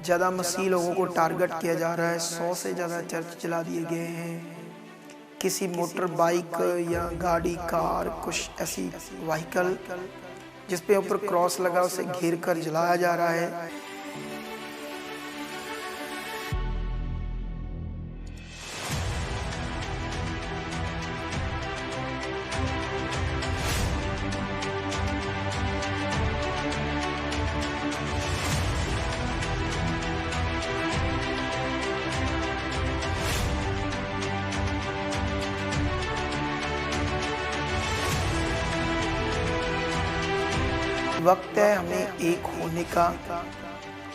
ज़्यादा मसीह लोगों को टारगेट किया जा रहा है। 100 से ज़्यादा चर्च जला दिए गए हैं। किसी मोटर बाइक या गाड़ी, कार, कुछ ऐसी व्हीकल जिस पे ऊपर क्रॉस लगा उसे घेर कर जलाया जा रहा है। वक्त है हमें एक होने का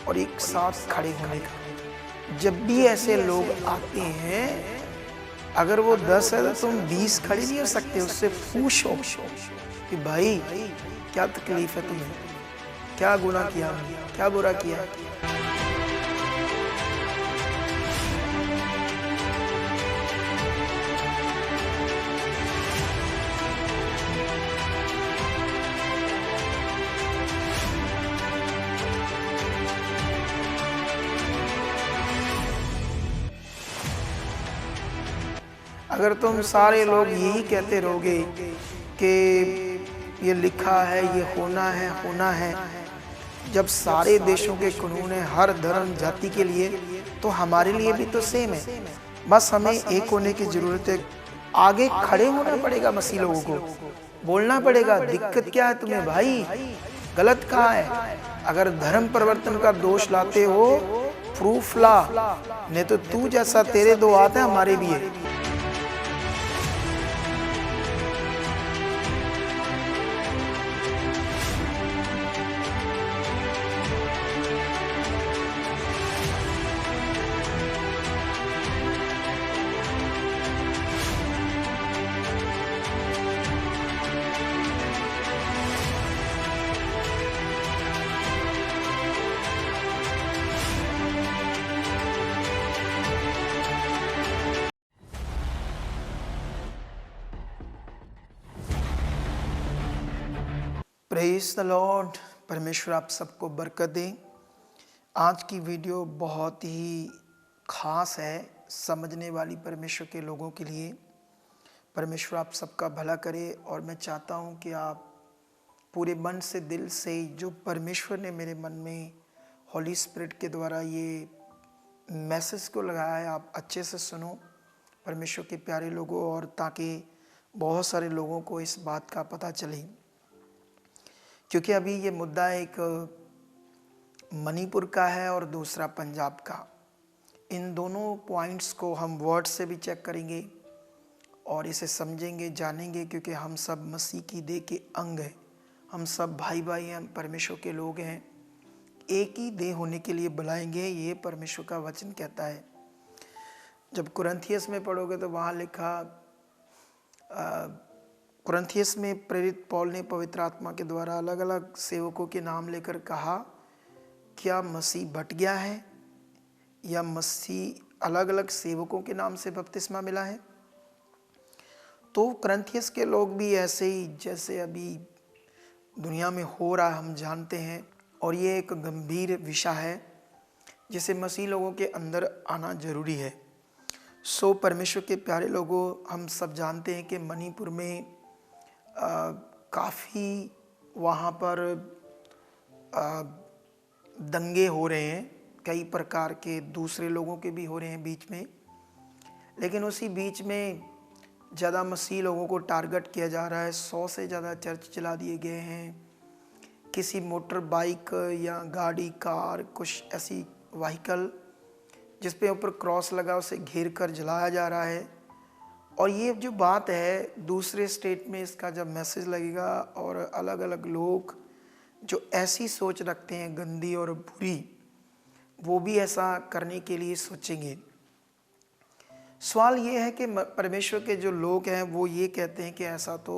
और एक साथ खड़े होने का। जब भी ऐसे लोग आते हैं, अगर वो 10 है तो तुम 20 खड़े नहीं हो सकते। उससे पूछो कि भाई क्या तकलीफ है तुम्हें, क्या गुनाह किया, क्या बुरा किया। अगर तुम सारे लोग यही कहते रहोगे कि ये लिखा है, ये होना है, जब सारे देशों के कानून है हर धर्म जाति के लिए, तो हमारे लिए भी तो सेम है। बस हमें एक होने की जरूरत है। आगे खड़े होना पड़ेगा, मसीह लोगों को बोलना पड़ेगा, दिक्कत क्या है तुम्हें भाई, गलत कहाँ है। अगर धर्म परिवर्तन का दोष लाते हो, प्रूफ ला, नहीं तो तू जैसा तेरे दो हाथ है हमारे भी है। Praise the Lord. परमेश्वर आप सबको बरकत दे। आज की वीडियो बहुत ही खास है, समझने वाली परमेश्वर के लोगों के लिए। परमेश्वर आप सबका भला करे और मैं चाहता हूं कि आप पूरे मन से, दिल से, जो परमेश्वर ने मेरे मन में हॉली स्पिरिट के द्वारा ये मैसेज को लगाया है, आप अच्छे से सुनो परमेश्वर के प्यारे लोगों, और ताकि बहुत सारे लोगों को इस बात का पता चले। क्योंकि अभी ये मुद्दा एक मणिपुर का है और दूसरा पंजाब का। इन दोनों पॉइंट्स को हम वर्ड से भी चेक करेंगे और इसे समझेंगे, जानेंगे, क्योंकि हम सब मसीह की देह के अंग हैं। हम सब भाई भाई हैं, परमेश्वर के लोग हैं। एक ही देह होने के लिए बुलाएंगे, ये परमेश्वर का वचन कहता है। जब कुरिन्थियस में पढ़ोगे तो वहाँ लिखा, कुरिन्थियस में प्रेरित पौल ने पवित्र आत्मा के द्वारा अलग अलग सेवकों के नाम लेकर कहा, क्या मसीह भट गया है या मसीह अलग अलग सेवकों के नाम से बपतिस्मा मिला है। तो कुरिन्थियस के लोग भी ऐसे ही जैसे अभी दुनिया में हो रहा हम जानते हैं, और ये एक गंभीर विषय है जिसे मसीह लोगों के अंदर आना जरूरी है। सो परमेश्वर के प्यारे लोगों, हम सब जानते हैं कि मणिपुर में काफ़ी वहाँ पर दंगे हो रहे हैं, कई प्रकार के, दूसरे लोगों के भी हो रहे हैं बीच में। लेकिन उसी बीच में ज़्यादा मसीह लोगों को टारगेट किया जा रहा है। 100 से ज़्यादा चर्च जला दिए गए हैं। किसी मोटर बाइक या गाड़ी, कार, कुछ ऐसी व्हीकल जिस पे ऊपर क्रॉस लगा उसे घेर कर जलाया जा रहा है। और ये जो बात है, दूसरे स्टेट में इसका जब मैसेज लगेगा और अलग अलग लोग जो ऐसी सोच रखते हैं गंदी और बुरी, वो भी ऐसा करने के लिए सोचेंगे। सवाल ये है कि परमेश्वर के जो लोग हैं वो ये कहते हैं कि ऐसा तो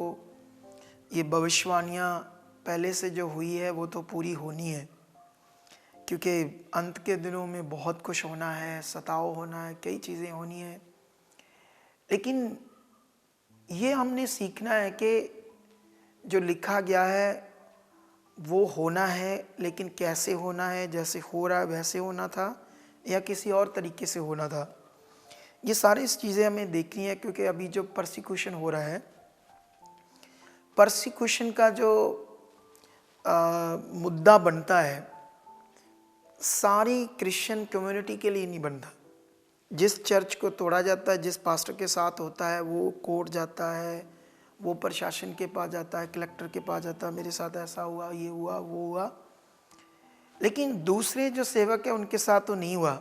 ये भविष्यवाणियाँ पहले से जो हुई है वो तो पूरी होनी है, क्योंकि अंत के दिनों में बहुत कुछ होना है, सताव होना है, कई चीज़ें होनी है। लेकिन ये हमने सीखना है कि जो लिखा गया है वो होना है, लेकिन कैसे होना है, जैसे हो रहा है वैसे होना था या किसी और तरीके से होना था। ये सारी चीज़ें हमें देखनी है, क्योंकि अभी जो परसिक्यूशन हो रहा है, परसिक्यूशन का जो मुद्दा बनता है, सारी क्रिश्चियन कम्युनिटी के लिए नहीं बनता। जिस चर्च को तोड़ा जाता है, जिस पास्टर के साथ होता है, वो कोर्ट जाता है, वो प्रशासन के पास जाता है, कलेक्टर के पास जाता है, मेरे साथ ऐसा हुआ, ये हुआ, वो हुआ। लेकिन दूसरे जो सेवक है उनके साथ तो नहीं हुआ।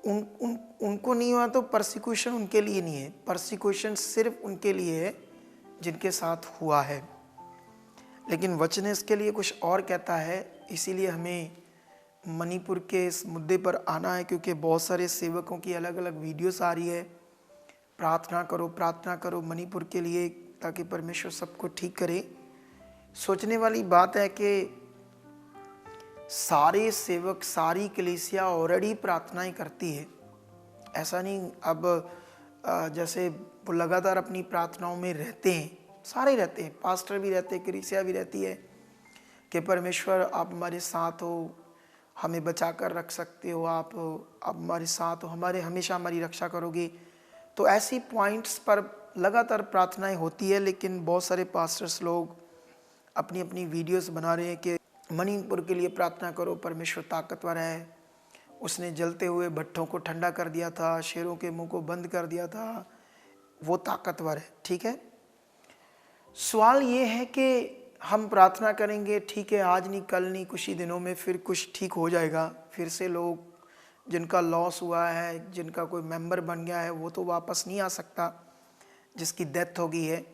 उनको नहीं हुआ तो परसिक्यूशन उनके लिए नहीं है। परसिक्यूशन सिर्फ उनके लिए है जिनके साथ हुआ है। लेकिन वचन इसके लिए कुछ और कहता है। इसीलिए हमें मणिपुर के इस मुद्दे पर आना है, क्योंकि बहुत सारे सेवकों की अलग अलग वीडियोस आ रही है, प्रार्थना करो मणिपुर के लिए ताकि परमेश्वर सबको ठीक करे। सोचने वाली बात है कि सारे सेवक, सारी कलीसिया ऑलरेडी प्रार्थनाएं करती है। ऐसा नहीं, अब जैसे वो लगातार अपनी प्रार्थनाओं में रहते हैं, सारे रहते हैं, पास्टर भी रहते हैं, कलीसिया भी रहती है कि परमेश्वर आप हमारे साथ हो, हमें बचा कर रख सकते हो, आप हमारे साथ हो, हमेशा हमारी रक्षा करोगे। तो ऐसी पॉइंट्स पर लगातार प्रार्थनाएं होती है। लेकिन बहुत सारे पास्टर्स लोग अपनी अपनी वीडियोस बना रहे हैं कि मणिपुर के लिए प्रार्थना करो, परमेश्वर ताकतवर है, उसने जलते हुए भट्ठों को ठंडा कर दिया था, शेरों के मुंह को बंद कर दिया था, वो ताकतवर है। ठीक है, सवाल ये है कि हम प्रार्थना करेंगे, ठीक है, आज नहीं, कल नहीं, कुछ ही दिनों में फिर कुछ ठीक हो जाएगा। फिर से लोग जिनका लॉस हुआ है, जिनका कोई मेंबर बन गया है, वो तो वापस नहीं आ सकता, जिसकी डेथ हो गई है।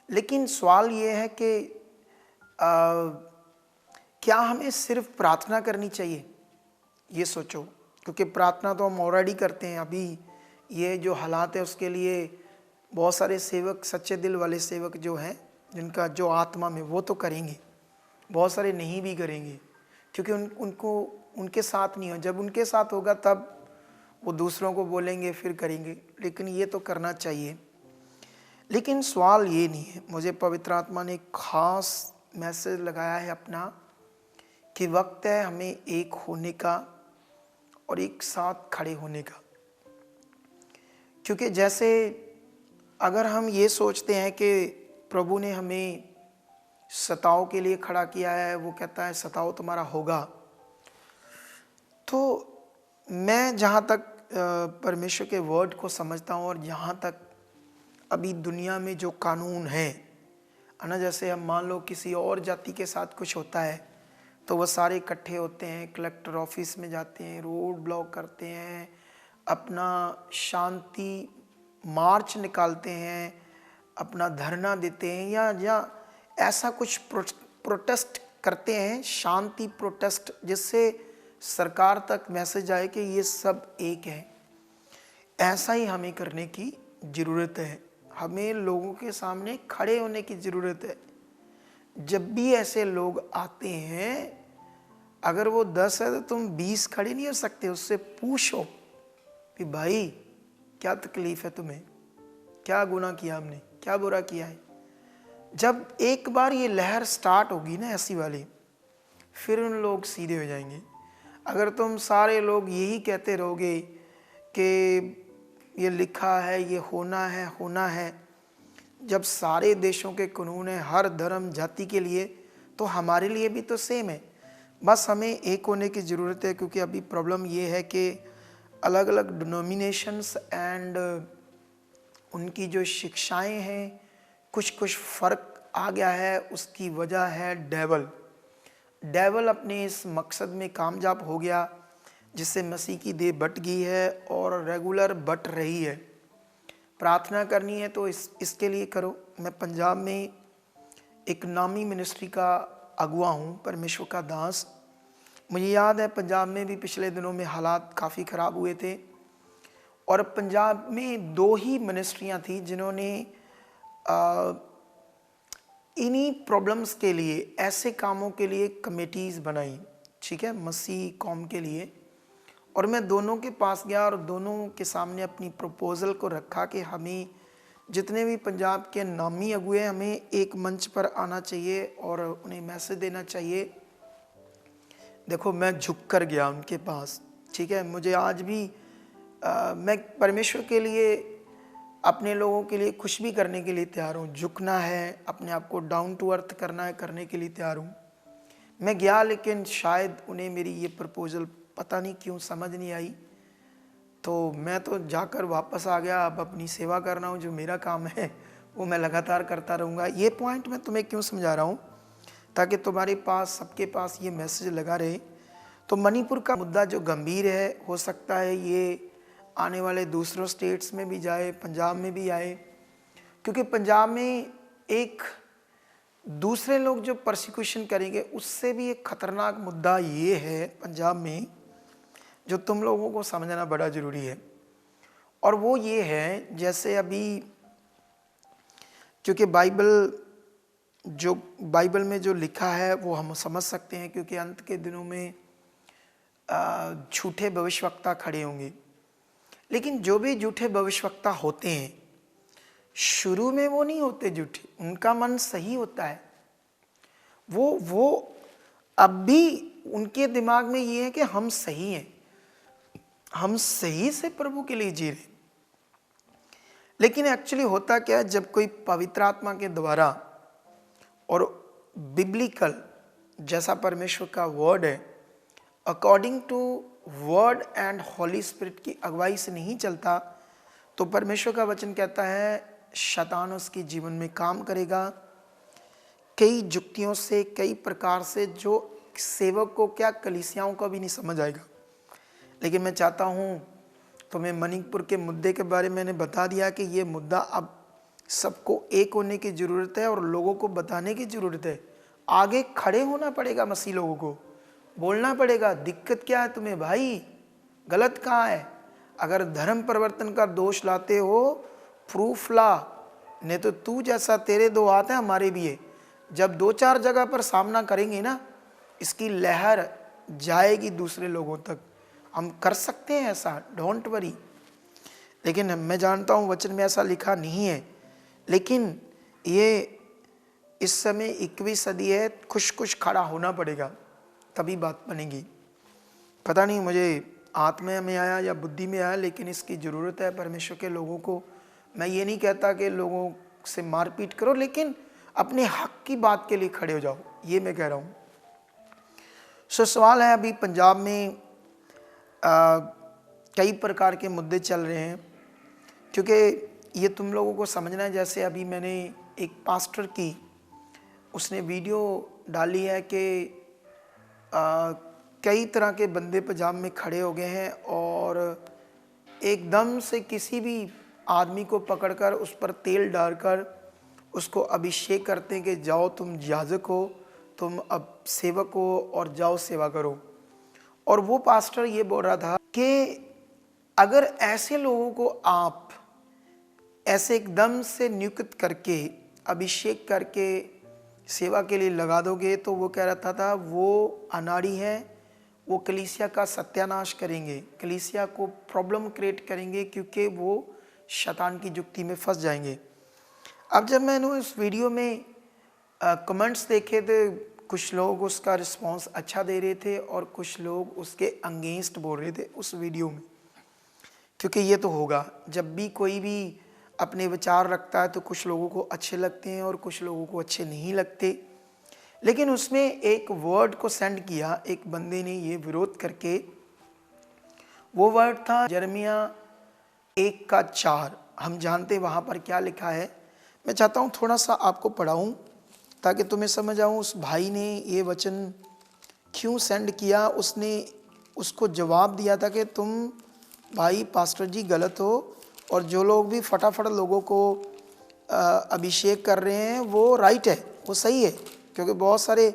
लेकिन सवाल ये है कि क्या हमें सिर्फ प्रार्थना करनी चाहिए? ये सोचो, क्योंकि प्रार्थना तो हम ऑलरेडी करते हैं। अभी ये जो हालात है उसके लिए बहुत सारे सेवक, सच्चे दिल वाले सेवक जो हैं, जिनका जो आत्मा में, वो तो करेंगे, बहुत सारे नहीं भी करेंगे, क्योंकि उनको उनके साथ नहीं हो। जब उनके साथ होगा तब वो दूसरों को बोलेंगे, फिर करेंगे। लेकिन ये तो करना चाहिए। लेकिन सवाल ये नहीं है, मुझे पवित्र आत्मा ने एक खास मैसेज लगाया है अपना, कि वक्त है हमें एक होने का और एक साथ खड़े होने का। क्योंकि जैसे अगर हम ये सोचते हैं कि प्रभु ने हमें सताओ के लिए खड़ा किया है, वो कहता है सताओ तुम्हारा होगा, तो मैं जहाँ तक परमेश्वर के वर्ड को समझता हूँ, और जहाँ तक अभी दुनिया में जो कानून है ना, जैसे हम मान लो किसी और जाति के साथ कुछ होता है तो वह सारे इकट्ठे होते हैं, कलेक्टर ऑफिस में जाते हैं, रोड ब्लॉक करते हैं, अपना शांति मार्च निकालते हैं, अपना धरना देते हैं, या ऐसा कुछ प्रोटेस्ट करते हैं, शांति प्रोटेस्ट, जिससे सरकार तक मैसेज आए कि ये सब एक है। ऐसा ही हमें करने की ज़रूरत है। हमें लोगों के सामने खड़े होने की ज़रूरत है। जब भी ऐसे लोग आते हैं, अगर वो 10 है तो तुम 20 खड़े नहीं हो सकते, उससे पूछो कि भाई क्या तकलीफ है तुम्हें, क्या गुनाह किया हमने, क्या बुरा किया है। जब एक बार ये लहर स्टार्ट होगी ना ऐसी वाली, फिर उन लोग सीधे हो जाएंगे। अगर तुम सारे लोग यही कहते रहोगे कि ये लिखा है, ये होना है, जब सारे देशों के कानून है हर धर्म जाति के लिए, तो हमारे लिए भी तो सेम है। बस हमें एक होने की ज़रूरत है, क्योंकि अभी प्रॉब्लम ये है कि अलग अलग डिनोमिनेशंस एंड उनकी जो शिक्षाएं हैं, कुछ फ़र्क आ गया है। उसकी वजह है डेवल अपने इस मकसद में कामयाब हो गया, जिससे मसीह की देह बट गई है और रेगुलर बट रही है। प्रार्थना करनी है तो इसके लिए करो। मैं पंजाब में एक नामी मिनिस्ट्री का अगुआ हूँ, परमेश्वर का दास। मुझे याद है पंजाब में भी पिछले दिनों में हालात काफ़ी ख़राब हुए थे, और पंजाब में 2 ही मिनिस्ट्रियाँ थी जिन्होंने इन्हीं प्रॉब्लम्स के लिए, ऐसे कामों के लिए कमेटीज़ बनाई, ठीक है, मसीह कौम के लिए। और मैं दोनों के पास गया और दोनों के सामने अपनी प्रपोज़ल को रखा कि हमें जितने भी पंजाब के नामी अगुए हैं, हमें एक मंच पर आना चाहिए और उन्हें मैसेज देना चाहिए। देखो, मैं झुक कर गया उनके पास, ठीक है। मुझे आज भी मैं परमेश्वर के लिए, अपने लोगों के लिए कुछ भी करने के लिए तैयार हूँ। झुकना है, अपने आप को डाउन टू अर्थ करना है, करने के लिए तैयार हूँ। मैं गया, लेकिन शायद उन्हें मेरी ये प्रपोज़ल पता नहीं क्यों समझ नहीं आई, तो मैं तो जाकर वापस आ गया। अब अपनी सेवा कर रहा हूँ, जो मेरा काम है वो मैं लगातार करता रहूँगा। ये पॉइंट मैं तुम्हें क्यों समझा रहा हूँ, ताकि तुम्हारे पास, सबके पास ये मैसेज लगा रहे। तो मणिपुर का मुद्दा जो गंभीर है, हो सकता है ये आने वाले दूसरों स्टेट्स में भी जाए, पंजाब में भी आए, क्योंकि पंजाब में एक दूसरे लोग जो परसिक्यूशन करेंगे, उससे भी एक खतरनाक मुद्दा ये है पंजाब में, जो तुम लोगों को समझना बड़ा ज़रूरी है। और वो ये है, जैसे अभी, क्योंकि बाइबल में जो लिखा है वो हम समझ सकते हैं, क्योंकि अंत के दिनों में झूठे भविष्यवक्ता खड़े होंगे। लेकिन जो भी झूठे भविष्यवक्ता होते हैं, शुरू में वो नहीं होते झूठे, उनका मन सही होता है। वो अब भी उनके दिमाग में ये है कि हम सही हैं, हम सही से प्रभु के लिए जी रहे। लेकिन एक्चुअली होता क्या है, जब कोई पवित्र आत्मा के द्वारा और बिब्लिकल, जैसा परमेश्वर का वर्ड है, according to word and holy spirit की अगुवाई से नहीं चलता, तो परमेश्वर का वचन कहता है शैतान उसके जीवन में काम करेगा, कई जुक्तियों से, कई प्रकार से, जो सेवक को क्या, कलीसियाओं को भी नहीं समझ आएगा। लेकिन मैं चाहता हूँ तुम्हें मणिपुर के मुद्दे के बारे में मैंने बता दिया कि ये मुद्दा अब सबको एक होने की ज़रूरत है और लोगों को बताने की ज़रूरत है। आगे खड़े होना पड़ेगा, मसीह लोगों को बोलना पड़ेगा, दिक्कत क्या है तुम्हें भाई, गलत कहाँ है। अगर धर्म परिवर्तन का दोष लाते हो, प्रूफ ला, नहीं तो तू जैसा, तेरे दो हाथ हैं, हमारे भी है। जब 2-4 जगह पर सामना करेंगे ना, इसकी लहर जाएगी दूसरे लोगों तक। हम कर सकते हैं ऐसा, डोंट वरी। लेकिन मैं जानता हूँ वचन में ऐसा लिखा नहीं है, लेकिन ये इस समय 21वीं सदी है, कुछ खड़ा होना पड़ेगा, तभी बात बनेगी। पता नहीं मुझे आत्मा में आया या बुद्धि में आया, लेकिन इसकी ज़रूरत है परमेश्वर के लोगों को। मैं ये नहीं कहता कि लोगों से मारपीट करो, लेकिन अपने हक की बात के लिए खड़े हो जाओ, ये मैं कह रहा हूँ। सो सवाल है, अभी पंजाब में कई प्रकार के मुद्दे चल रहे हैं, क्योंकि ये तुम लोगों को समझना है। जैसे अभी मैंने एक पास्टर की, उसने वीडियो डाली है कि कई तरह के बंदे पंजाब में खड़े हो गए हैं और एकदम से किसी भी आदमी को पकड़कर उस पर तेल डालकर उसको अभिषेक करते हैं कि जाओ तुम याजक हो, तुम अब सेवक हो और जाओ सेवा करो। और वो पास्टर ये बोल रहा था कि अगर ऐसे लोगों को आप ऐसे एकदम से नियुक्त करके, अभिषेक करके सेवा के लिए लगा दोगे, तो वो कह रहा था वो अनाड़ी है, वो कलीसिया का सत्यानाश करेंगे, कलीसिया को प्रॉब्लम क्रिएट करेंगे, क्योंकि वो शैतान की जुक्ति में फंस जाएंगे। अब जब मैंने उस वीडियो में कमेंट्स देखे थे, कुछ लोग उसका रिस्पांस अच्छा दे रहे थे और कुछ लोग उसके अगेंस्ट बोल रहे थे उस वीडियो में। क्योंकि ये तो होगा, जब भी कोई भी अपने विचार रखता है तो कुछ लोगों को अच्छे लगते हैं और कुछ लोगों को अच्छे नहीं लगते। लेकिन उसमें एक वर्ड को सेंड किया एक बंदे ने, ये विरोध करके। वो वर्ड था यिर्मयाह 1:4। हम जानते वहाँ पर क्या लिखा है। मैं चाहता हूँ थोड़ा सा आपको पढ़ाऊँ ताकि तुम्हें समझ आऊँ उस भाई ने ये वचन क्यों सेंड किया। उसने उसको जवाब दिया था कि तुम भाई पास्टर जी गलत हो, और जो लोग भी फटाफट लोगों को अभिषेक कर रहे हैं वो राइट है, वो सही है, क्योंकि बहुत सारे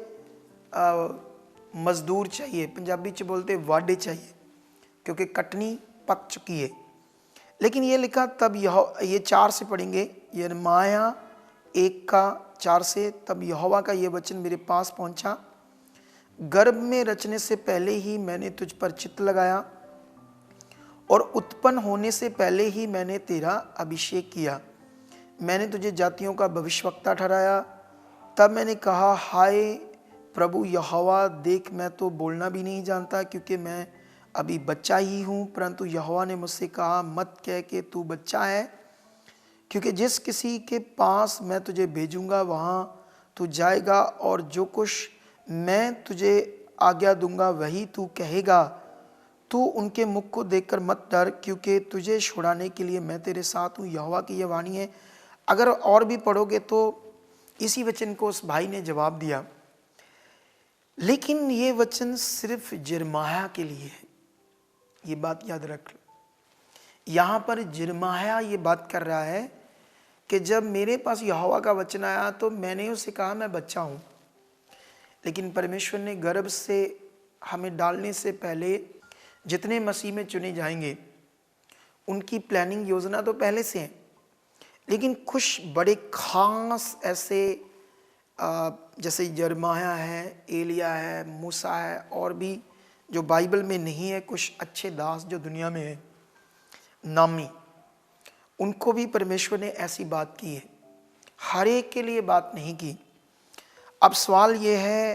मजदूर चाहिए, पंजाबी च बोलते वाडे चाहिए, क्योंकि कटनी पक चुकी है। लेकिन ये लिखा तब ये 4 से पढ़ेंगे, यिर्मयाह 1:4 से। तब यहोवा का ये वचन मेरे पास पहुंचा, गर्भ में रचने से पहले ही मैंने तुझ पर चित्त लगाया और उत्पन्न होने से पहले ही मैंने तेरा अभिषेक किया। मैंने तुझे जातियों का भविष्यवक्ता ठहराया। तब मैंने कहा, हाय प्रभु यहोवा, देख मैं तो बोलना भी नहीं जानता, क्योंकि मैं अभी बच्चा ही हूँ। परंतु यहोवा ने मुझसे कहा, मत कह के तू बच्चा है, क्योंकि जिस किसी के पास मैं तुझे भेजूंगा वहाँ तू जाएगा, और जो कुछ मैं तुझे आज्ञा दूंगा वही तू कहेगा। तू उनके मुख को देखकर मत डर, क्योंकि तुझे छुड़ाने के लिए मैं तेरे साथ हूँ, यहोवा की यह वाणी है। अगर और भी पढ़ोगे तो इसी वचन को उस भाई ने जवाब दिया, लेकिन ये वचन सिर्फ यिर्मयाह के लिए है। ये बात याद रख लो। यहाँ पर यिर्मयाह ये बात कर रहा है कि जब मेरे पास यहोवा का वचन आया तो मैंने उसे कहा मैं बच्चा हूँ, लेकिन परमेश्वर ने गर्भ से हमें डालने से पहले जितने मसीह में चुने जाएंगे उनकी प्लानिंग योजना तो पहले से है, लेकिन कुछ बड़े खास ऐसे जैसे यिर्मयाह है, एलिया है, मूसा है, और भी जो बाइबल में नहीं है, कुछ अच्छे दास जो दुनिया में है नामी, उनको भी परमेश्वर ने ऐसी बात की है। हर एक के लिए बात नहीं की। अब सवाल ये है,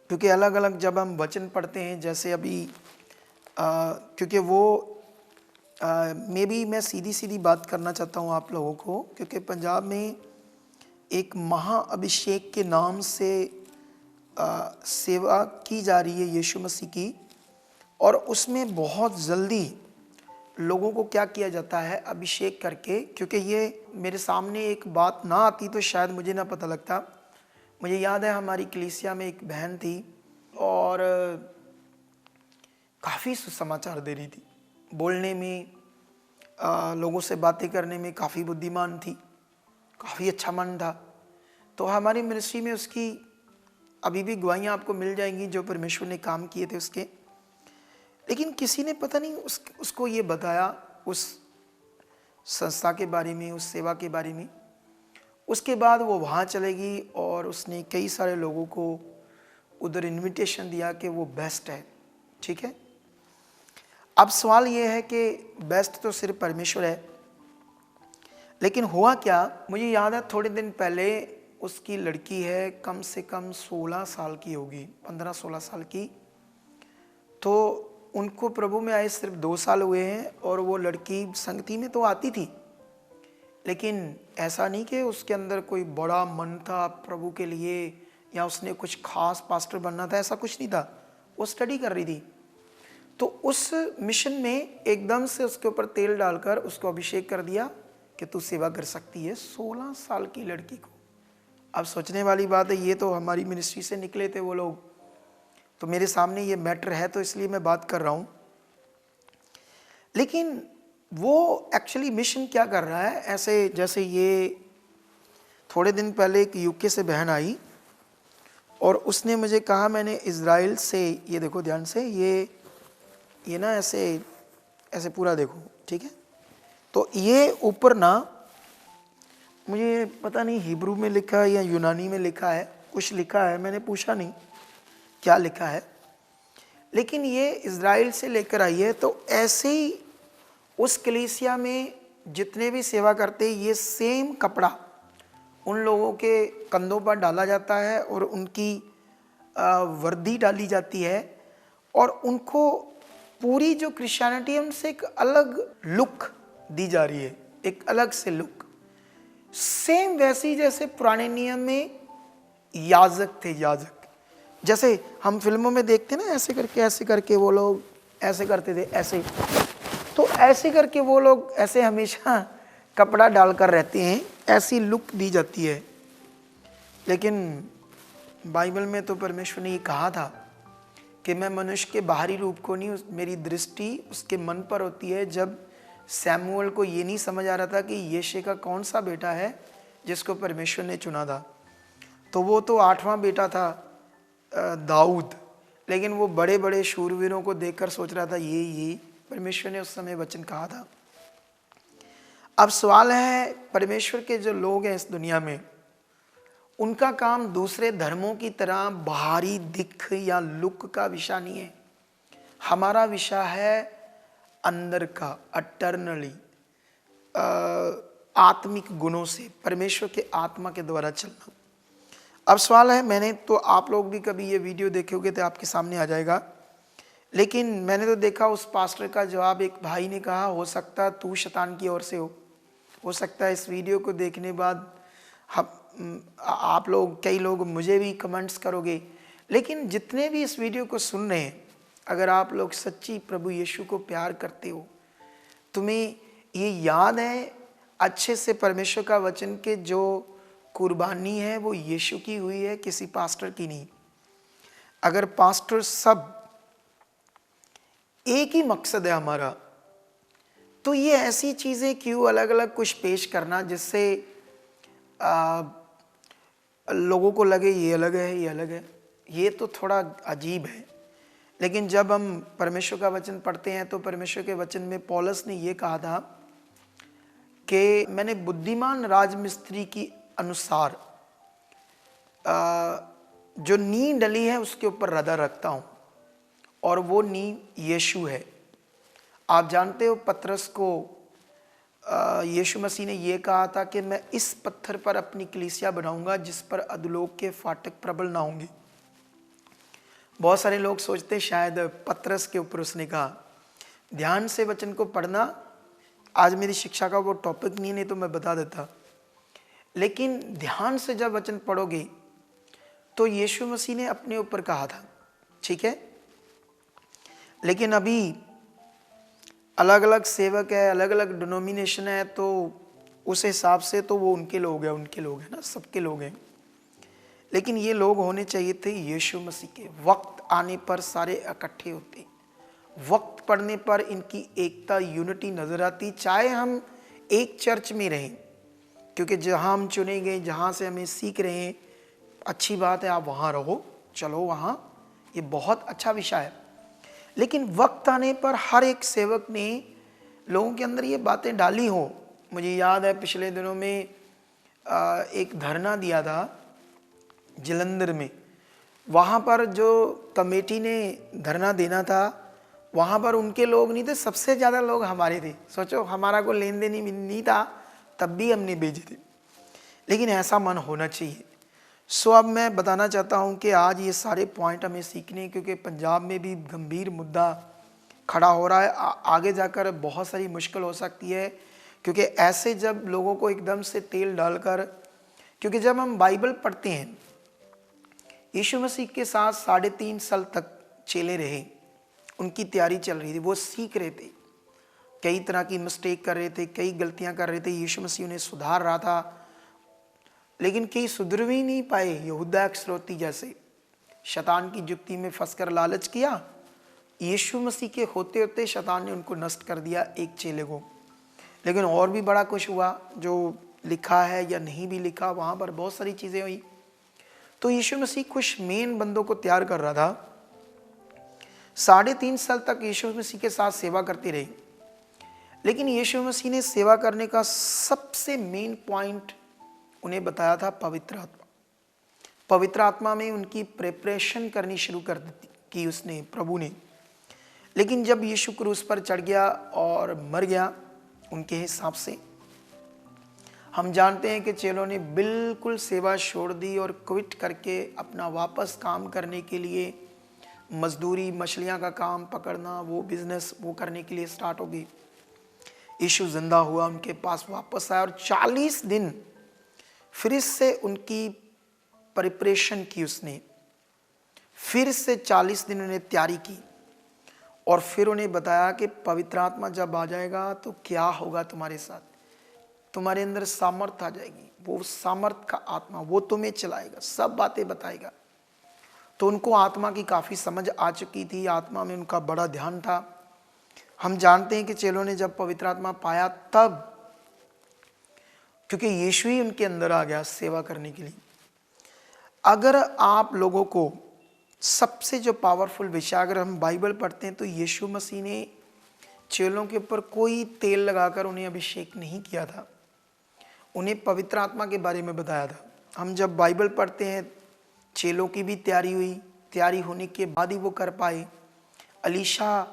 क्योंकि अलग अलग जब हम वचन पढ़ते हैं, जैसे अभी क्योंकि वो मे बी मैं सीधी सीधी बात करना चाहता हूँ आप लोगों को, क्योंकि पंजाब में एक महाअभिषेक के नाम से सेवा की जा रही है यीशु मसीह की, और उसमें बहुत जल्दी लोगों को क्या किया जाता है, अभिषेक करके। क्योंकि ये मेरे सामने एक बात ना आती तो शायद मुझे ना पता लगता। मुझे याद है हमारी कलीसिया में एक बहन थी और काफ़ी सुसमाचार दे रही थी, बोलने में, लोगों से बातें करने में काफ़ी बुद्धिमान थी, काफ़ी अच्छा मन था। तो हमारी मिनिस्ट्री में उसकी अभी भी गवाहियाँ आपको मिल जाएंगी जो परमेश्वर ने काम किए थे उसके। लेकिन किसी ने पता नहीं उसको ये बताया उस संस्था के बारे में, उस सेवा के बारे में। उसके बाद वो वहाँ चलेगी और उसने कई सारे लोगों को उधर इनविटेशन दिया कि वो बेस्ट है। ठीक है, अब सवाल ये है कि बेस्ट तो सिर्फ परमेश्वर है, लेकिन हुआ क्या, मुझे याद है थोड़े दिन पहले उसकी लड़की है, कम से कम 16 साल की होगी, 15-16 साल की। तो उनको प्रभु में आए सिर्फ 2 साल हुए हैं, और वो लड़की संगति में तो आती थी, लेकिन ऐसा नहीं कि उसके अंदर कोई बड़ा मन था प्रभु के लिए, या उसने कुछ खास पास्टर बनना था, ऐसा कुछ नहीं था। वो स्टडी कर रही थी। तो उस मिशन में एकदम से उसके ऊपर तेल डालकर उसको अभिषेक कर दिया कि तू सेवा कर सकती है, 16 साल की लड़की को। अब सोचने वाली बात है, ये तो हमारी मिनिस्ट्री से निकले थे वो लोग, तो मेरे सामने ये मैटर है तो इसलिए मैं बात कर रहा हूँ। लेकिन वो एक्चुअली मिशन क्या कर रहा है, ऐसे जैसे ये थोड़े दिन पहले एक यूके से बहन आई और उसने मुझे कहा, मैंने इज़राइल से, ये देखो ध्यान से, ये ना ऐसे ऐसे पूरा देखो, ठीक है। तो ये ऊपर ना, मुझे पता नहीं हिब्रू में लिखा है या यूनानी में लिखा है, कुछ लिखा है, मैंने पूछा नहीं क्या लिखा है, लेकिन ये इज़राइल से लेकर आई है। तो ऐसे ही उस कलीसिया में जितने भी सेवा करते हैं, ये सेम कपड़ा उन लोगों के कंधों पर डाला जाता है और उनकी वर्दी डाली जाती है, और उनको पूरी जो क्रिश्चियनिटी है उनसे एक अलग लुक दी जा रही है, एक अलग से लुक, सेम वैसी जैसे पुराने नियम में याजक थे। याजक जैसे हम फिल्मों में देखते ना, ऐसे करके वो लोग ऐसे करते थे, ऐसे, तो ऐसे करके वो लोग ऐसे हमेशा कपड़ा डालकर रहते हैं, ऐसी लुक दी जाती है। लेकिन बाइबल में तो परमेश्वर ने ये कहा था कि मैं मनुष्य के बाहरी रूप को नहीं, मेरी दृष्टि उसके मन पर होती है। जब सैमुअल को ये नहीं समझ आ रहा था कि यिशै का कौन सा बेटा है जिसको परमेश्वर ने चुना था, तो वो तो 8वां बेटा था दाऊद, लेकिन वो बड़े बड़े शूरवीरों को देखकर सोच रहा था ये परमेश्वर ने उस समय वचन कहा था। अब सवाल है, परमेश्वर के जो लोग हैं इस दुनिया में, उनका काम दूसरे धर्मों की तरह बाहरी दिख या लुक का विषय नहीं है। हमारा विषय है अंदर का, अटर्नली, आत्मिक गुणों से, परमेश्वर के आत्मा के द्वारा चलना। अब सवाल है, मैंने तो, आप लोग भी कभी ये वीडियो देखे होंगे तो आपके सामने आ जाएगा, लेकिन मैंने तो देखा उस पास्टर का जवाब, एक भाई ने कहा हो सकता है तू शैतान की ओर से हो सकता है इस वीडियो को देखने बाद आप लोग, कई लोग मुझे भी कमेंट्स करोगे, लेकिन जितने भी इस वीडियो को सुन रहे हैं, अगर आप लोग सच्ची प्रभु यीशु को प्यार करते हो, तुम्हें ये याद है अच्छे से परमेश्वर का वचन के जो कुर्बानी है वो यीशु की हुई है, किसी पास्टर की नहीं। अगर पास्टर सब एक ही मकसद है हमारा, तो ये ऐसी चीज़ें क्यों अलग अलग कुछ पेश करना जिससे लोगों को लगे ये अलग है ये अलग है, ये तो थोड़ा अजीब है। लेकिन जब हम परमेश्वर का वचन पढ़ते हैं तो परमेश्वर के वचन में पौलुस ने ये कहा था कि मैंने बुद्धिमान राजमिस्त्री की अनुसार जो नींव डली है उसके ऊपर रदा रखता हूँ, और वो नींव यीशु है। आप जानते हो पतरस को यीशु मसीह ने ये कहा था कि मैं इस पत्थर पर अपनी कलीसिया बनाऊंगा जिस पर अधोलोक के फाटक प्रबल ना होंगे। बहुत सारे लोग सोचते शायद पतरस के ऊपर उसने कहा। ध्यान से वचन को पढ़ना, आज मेरी शिक्षा का वो टॉपिक नहीं तो मैं बता देता, लेकिन ध्यान से जब वचन पढ़ोगे तो यीशु मसीह ने अपने ऊपर कहा था, ठीक है। लेकिन अभी अलग अलग सेवक है, अलग अलग डिनोमिनेशन है, तो उस हिसाब से तो वो उनके लोग हैं ना, सबके लोग हैं। लेकिन ये लोग होने चाहिए थे यीशु मसीह के। वक्त आने पर सारे इकट्ठे होते, वक्त पड़ने पर इनकी एकता, यूनिटी नजर आती, चाहे हम एक चर्च में रहें, क्योंकि जहां हम चुने गए, जहां से हमें सीख रहे हैं, अच्छी बात है, आप वहां रहो, चलो वहां, ये बहुत अच्छा विषय है। लेकिन वक्त आने पर हर एक सेवक ने लोगों के अंदर ये बातें डाली हो। मुझे याद है पिछले दिनों में एक धरना दिया था जलंधर में, वहाँ पर जो कमेटी ने धरना देना था, वहाँ पर उनके लोग नहीं थे, सबसे ज़्यादा लोग हमारे थे। सोचो, हमारा कोई लेन देन नहीं था, तब भी हमने भेजे थे। लेकिन ऐसा मन होना चाहिए। सो अब मैं बताना चाहता हूँ कि आज ये सारे पॉइंट हमें सीखने, क्योंकि पंजाब में भी गंभीर मुद्दा खड़ा हो रहा है। आगे जाकर बहुत सारी मुश्किल हो सकती है, क्योंकि ऐसे जब लोगों को एकदम से तेल डालकर, क्योंकि जब हम बाइबल पढ़ते हैं, यीशु मसीह के साथ 3.5 साल तक चेले रहे, उनकी तैयारी चल रही थी, वो सीख रहे थे, कई तरह की मिस्टेक कर रहे थे, कई गलतियां कर रहे थे, यीशु मसीह उन्हें सुधार रहा था, लेकिन कई सुधर भी नहीं पाए। यहूदा इस्करियोती जैसे शैतान की जुक्ति में फंसकर लालच किया, यीशु मसीह के होते होते शैतान ने उनको नष्ट कर दिया, एक चेले को। लेकिन और भी बड़ा कुछ हुआ, जो लिखा है या नहीं भी लिखा, वहाँ पर बहुत सारी चीज़ें हुई। तो यीशु मसीह कुछ मेन बंदों को तैयार कर रहा था। 3.5 साल तक यीशु मसीह के साथ सेवा करते रहे, लेकिन यीशु मसीह ने सेवा करने का सबसे मेन पॉइंट उन्हें बताया था पवित्र आत्मा। पवित्र आत्मा में उनकी प्रिपरेशन करनी शुरू कर दी की उसने, प्रभु ने। लेकिन जब यीशु क्रूस पर चढ़ गया और मर गया उनके हिसाब से, हम जानते हैं कि चेलों ने बिल्कुल सेवा छोड़ दी और क्विट करके अपना वापस काम करने के लिए, मजदूरी, मछलियां का काम पकड़ना, वो बिजनेस वो करने के लिए स्टार्ट हो गई। यीशु जिंदा हुआ, उनके पास वापस आया और 40 दिन फिर से उनकी प्रिपरेशन की उसने, फिर से 40 दिन उन्हें तैयारी की, और फिर उन्हें बताया कि पवित्र आत्मा जब आ जाएगा तो क्या होगा तुम्हारे साथ, तुम्हारे अंदर सामर्थ आ जाएगी, वो सामर्थ का आत्मा, वो तुम्हें चलाएगा, सब बातें बताएगा। तो उनको आत्मा की काफ़ी समझ आ चुकी थी, आत्मा में उनका बड़ा ध्यान था। हम जानते हैं कि चेलों ने जब पवित्र आत्मा पाया तब, क्योंकि यीशु ही उनके अंदर आ गया सेवा करने के लिए। अगर आप लोगों को सबसे जो पावरफुल विषय, अगर हम बाइबल पढ़ते हैं तो यीशु मसीह ने चेलों के ऊपर कोई तेल लगाकर उन्हें अभिषेक नहीं किया था, उन्हें पवित्र आत्मा के बारे में बताया था। हम जब बाइबल पढ़ते हैं, चेलों की भी तैयारी हुई, तैयारी होने के बाद ही वो कर पाए। अलीशा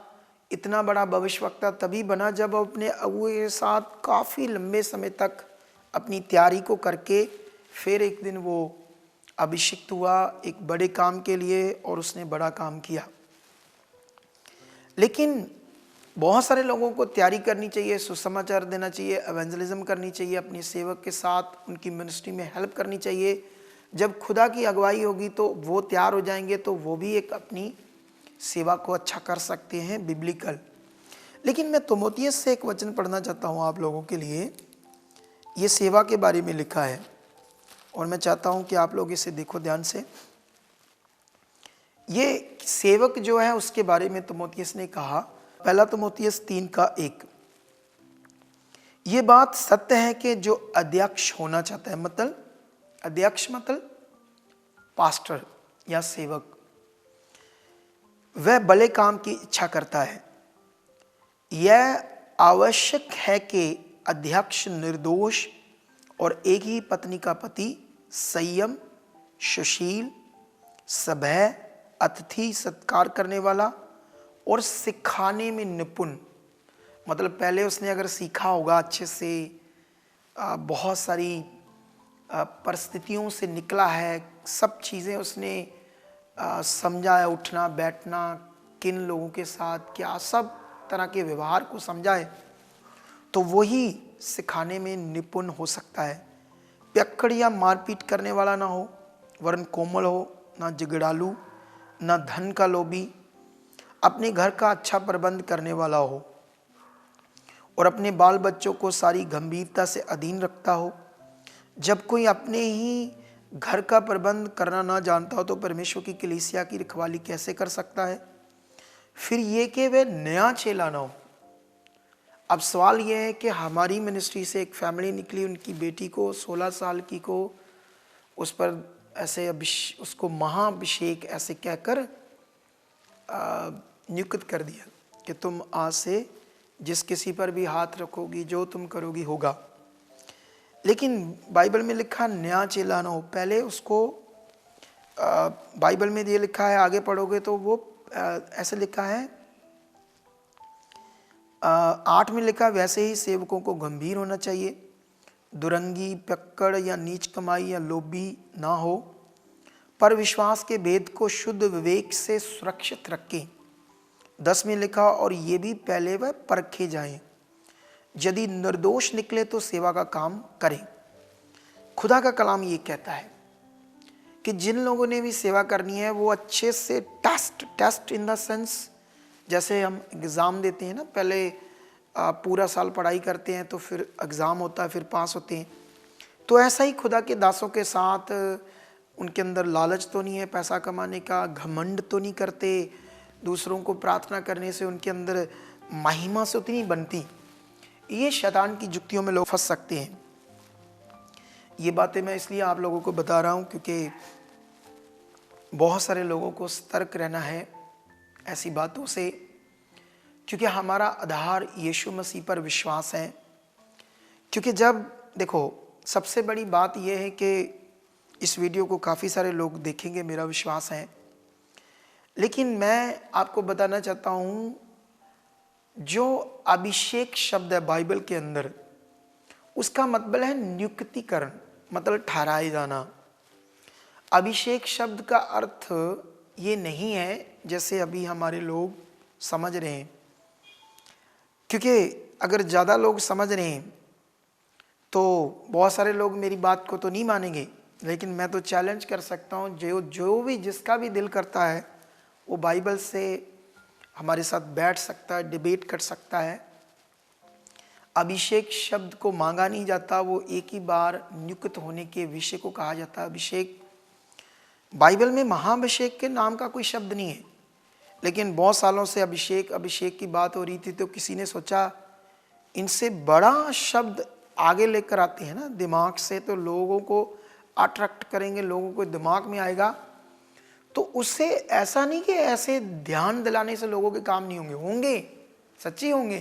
इतना बड़ा भविष्यवक्ता तभी बना जब वो अपने अगुए के साथ काफ़ी लंबे समय तक अपनी तैयारी को करके फिर एक दिन वो अभिषिक्त हुआ एक बड़े काम के लिए और उसने बड़ा काम किया। लेकिन बहुत सारे लोगों को तैयारी करनी चाहिए, सुसमाचार देना चाहिए, एवेंजलिज्म करनी चाहिए, अपने सेवक के साथ उनकी मिनिस्ट्री में हेल्प करनी चाहिए। जब खुदा की अगुवाई होगी तो वो तैयार हो जाएंगे, तो वो भी एक अपनी सेवा को अच्छा कर सकते हैं बिब्लिकल। लेकिन मैं तीमुथियुस से एक वचन पढ़ना चाहता हूँ आप लोगों के लिए। ये सेवा के बारे में लिखा है और मैं चाहता हूँ कि आप लोग इसे देखो ध्यान से। ये सेवक जो है उसके बारे में तीमुथियुस ने कहा, पहला तीमुथियुस 3:1, ये बात सत्य है कि जो अध्यक्ष होना चाहता है, मतलब अध्यक्ष मतलब पास्टर या सेवक, वह भले काम की इच्छा करता है। यह आवश्यक है कि अध्यक्ष निर्दोष और एक ही पत्नी का पति, संयम, सुशील, सभ्य, अतिथि सत्कार करने वाला और सिखाने में निपुण, मतलब पहले उसने अगर सीखा होगा अच्छे से, बहुत सारी परिस्थितियों से निकला है, सब चीज़ें उसने समझा है, उठना बैठना, किन लोगों के साथ क्या, सब तरह के व्यवहार को समझा है, तो वही सिखाने में निपुण हो सकता है। पियक्कड़ या मारपीट करने वाला ना हो, वरन कोमल हो, ना झगड़ालू, ना धन का लोभी, अपने घर का अच्छा प्रबंध करने वाला हो और अपने बाल बच्चों को सारी गंभीरता से अधीन रखता हो। जब कोई अपने ही घर का प्रबंध करना ना जानता हो तो परमेश्वर की कलीसिया की रखवाली कैसे कर सकता है? फिर ये कि वह नया चेला ना हो। अब सवाल यह है कि हमारी मिनिस्ट्री से एक फैमिली निकली, उनकी बेटी को 16 साल की को उस पर ऐसे उसको महाअभिषेक ऐसे कहकर नियुक्त कर दिया कि तुम आज से जिस किसी पर भी हाथ रखोगी, जो तुम करोगी होगा। लेकिन बाइबल में लिखा नया चेला ना हो। पहले उसको बाइबल में ये लिखा है, आगे पढ़ोगे तो वो ऐसे लिखा है, 8 में लिखा, वैसे ही सेवकों को गंभीर होना चाहिए, दुरंगी, पियक्कड़ या नीच कमाई या लोभी ना हो, पर विश्वास के भेद को शुद्ध विवेक से सुरक्षित रखें। 10 में लिखा, और ये भी पहले वह परखे जाएं, यदि निर्दोष निकले तो सेवा का काम करें। खुदा का कलाम ये कहता है कि जिन लोगों ने भी सेवा करनी है वो अच्छे से टेस्ट इन द सेंस, जैसे हम एग्ज़ाम देते हैं ना, पहले पूरा साल पढ़ाई करते हैं तो फिर एग्ज़ाम होता है, फिर पास होते हैं, तो ऐसा ही खुदा के दासों के साथ उनके अंदर लालच तो नहीं है पैसा कमाने का, घमंड तो नहीं करते, दूसरों को प्रार्थना करने से उनके अंदर महिमा से उतनी बनती। ये शैतान की जुक्तियों में लोग फंस सकते हैं। ये बातें मैं इसलिए आप लोगों को बता रहा हूँ क्योंकि बहुत सारे लोगों को सतर्क रहना है ऐसी बातों से, क्योंकि हमारा आधार यीशु मसीह पर विश्वास है। क्योंकि जब देखो, सबसे बड़ी बात यह है कि इस वीडियो को काफ़ी सारे लोग देखेंगे, मेरा विश्वास है, लेकिन मैं आपको बताना चाहता हूँ, जो अभिषेक शब्द है बाइबल के अंदर, उसका मतलब है नियुक्तिकरण, मतलब ठहराए जाना। अभिषेक शब्द का अर्थ ये नहीं है जैसे अभी हमारे लोग समझ रहे हैं, क्योंकि अगर ज़्यादा लोग समझ रहे हैं तो बहुत सारे लोग मेरी बात को तो नहीं मानेंगे, लेकिन मैं तो चैलेंज कर सकता हूँ, जो भी जिसका भी दिल करता है वो बाइबल से हमारे साथ बैठ सकता है, डिबेट कर सकता है। अभिषेक शब्द को मांगा नहीं जाता, वो एक ही बार नियुक्त होने के विषय को कहा जाता है अभिषेक। बाइबल में महाअभिषेक के नाम का कोई शब्द नहीं है, लेकिन बहुत सालों से अभिषेक की बात हो रही थी, तो किसी ने सोचा इनसे बड़ा शब्द आगे लेकर आते हैं ना दिमाग से, तो लोगों को अट्रैक्ट करेंगे, लोगों को दिमाग में आएगा। तो उससे ऐसा नहीं कि ऐसे ध्यान दिलाने से लोगों के काम नहीं होंगे, सच्ची होंगे,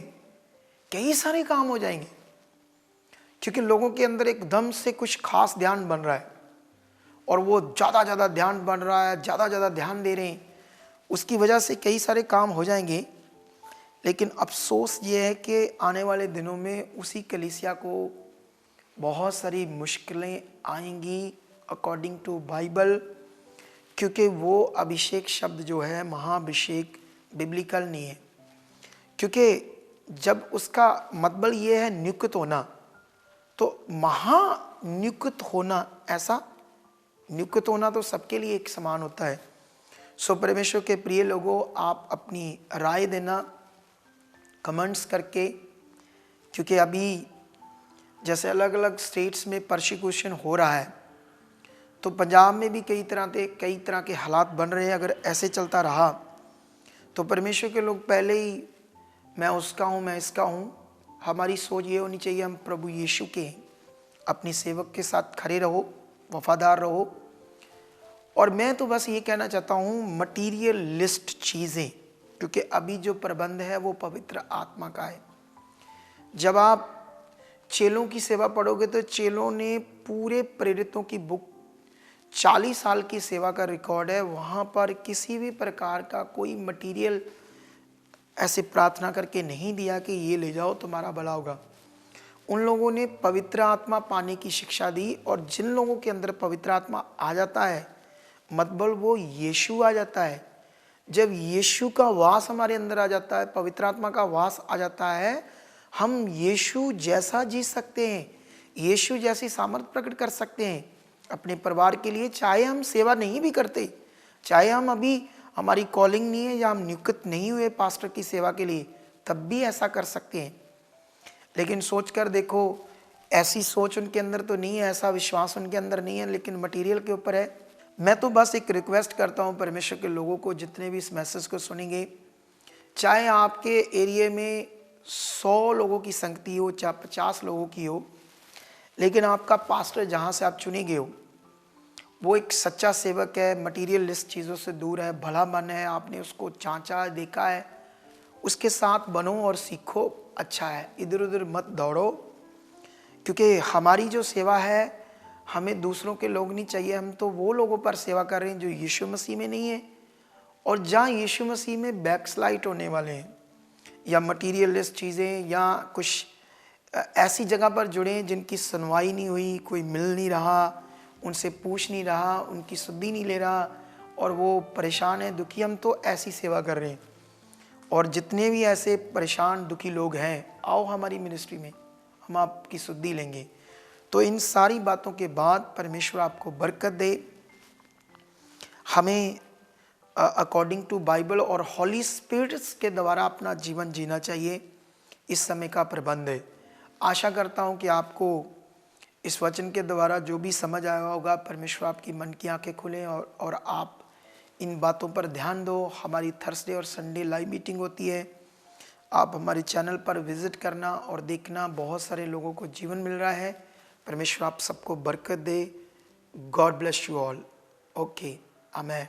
कई सारे काम हो जाएंगे, क्योंकि लोगों के अंदर एकदम से कुछ खास ध्यान बन रहा है और वो ज़्यादा ध्यान बन रहा है, ज़्यादा ध्यान दे रहे हैं, उसकी वजह से कई सारे काम हो जाएंगे। लेकिन अफसोस ये है कि आने वाले दिनों में उसी कलीसिया को बहुत सारी मुश्किलें आएंगी अकॉर्डिंग टू बाइबल, क्योंकि वो अभिषेक शब्द जो है महाअभिषेक बिब्लिकल नहीं है। क्योंकि जब उसका मतलब ये है नियुक्त होना, तो महानियुक्त होना, ऐसा नियुक्त होना तो सबके लिए एक समान होता है। सो परमेश्वर के प्रिय लोगों, आप अपनी राय देना कमेंट्स करके, क्योंकि अभी जैसे अलग अलग स्टेट्स में परसिक्यूशन हो रहा है, तो पंजाब में भी कई तरह के हालात बन रहे हैं। अगर ऐसे चलता रहा तो परमेश्वर के लोग पहले ही मैं उसका हूँ, मैं इसका हूँ, हमारी सोच ये होनी चाहिए हम प्रभु यीशु के अपने सेवक के साथ खड़े रहो, वफादार रहो। और मैं तो बस ये कहना चाहता हूँ मटीरियलिस्ट चीज़ें, क्योंकि अभी जो प्रबंध है वो पवित्र आत्मा का है। जब आप चेलों की सेवा पढ़ोगे तो चेलों ने पूरे प्रेरितों की बुक 40 साल की सेवा का रिकॉर्ड है, वहाँ पर किसी भी प्रकार का कोई मटीरियल ऐसे प्रार्थना करके नहीं दिया कि ये ले जाओ तुम्हारा भला होगा। उन लोगों ने पवित्र आत्मा पाने की शिक्षा दी, और जिन लोगों के अंदर पवित्र आत्मा आ जाता है मतलब वो यीशु आ जाता है। जब यीशु का वास हमारे अंदर आ जाता है, पवित्र आत्मा का वास आ जाता है, हम यीशु जैसा जी सकते हैं, यीशु जैसी सामर्थ प्रकट कर सकते हैं अपने परिवार के लिए। चाहे हम सेवा नहीं भी करते, चाहे हम अभी हमारी कॉलिंग नहीं है या हम नियुक्त नहीं हुए पास्टर की सेवा के लिए, तब भी ऐसा कर सकते हैं। लेकिन सोच कर देखो, ऐसी सोच उनके अंदर तो नहीं है, ऐसा विश्वास उनके अंदर नहीं है, लेकिन मटेरियल के ऊपर है। मैं तो बस एक रिक्वेस्ट करता हूँ परमेश्वर के लोगों को, जितने भी इस मैसेज को सुनेंगे, चाहे आपके एरिया में 100 लोगों की संगति हो, चाहे 50 लोगों की हो, लेकिन आपका पास्टर जहाँ से आप चुने गए हो वो एक सच्चा सेवक है, मटीरियलिस्ट चीज़ों से दूर है, भला मन है, आपने उसको चाँचा देखा है, उसके साथ बनो और सीखो, अच्छा है। इधर उधर मत दौड़ो, क्योंकि हमारी जो सेवा है हमें दूसरों के लोग नहीं चाहिए। हम तो वो लोगों पर सेवा कर रहे हैं जो यीशु मसीह में नहीं है, और जहाँ यीशु मसीह में बैकस्लाइड होने वाले हैं, या मटीरियलिस्ट चीज़ें, या कुछ ऐसी जगह पर जुड़े हैं जिनकी सुनवाई नहीं हुई, कोई मिल नहीं रहा, उनसे पूछ नहीं रहा, उनकी सुधि नहीं ले रहा, और वो परेशान है, दुखी। हम तो ऐसी सेवा कर रहे हैं। और जितने भी ऐसे परेशान दुखी लोग हैं, आओ हमारी मिनिस्ट्री में, हम आपकी सुधि लेंगे। तो इन सारी बातों के बाद परमेश्वर आपको बरकत दे। हमें अकॉर्डिंग टू बाइबल और हॉली स्पिरिट्स के द्वारा अपना जीवन जीना चाहिए। इस समय का प्रबंध है। आशा करता हूँ कि आपको इस वचन के द्वारा जो भी समझ आया होगा, परमेश्वर आपकी मन की आंखें खुलें और आप इन बातों पर ध्यान दो। हमारी थर्सडे और संडे लाइव मीटिंग होती है, आप हमारे चैनल पर विजिट करना और देखना, बहुत सारे लोगों को जीवन मिल रहा है। परमेश्वर आप सबको बरकत दे। God bless you all. Okay, amen.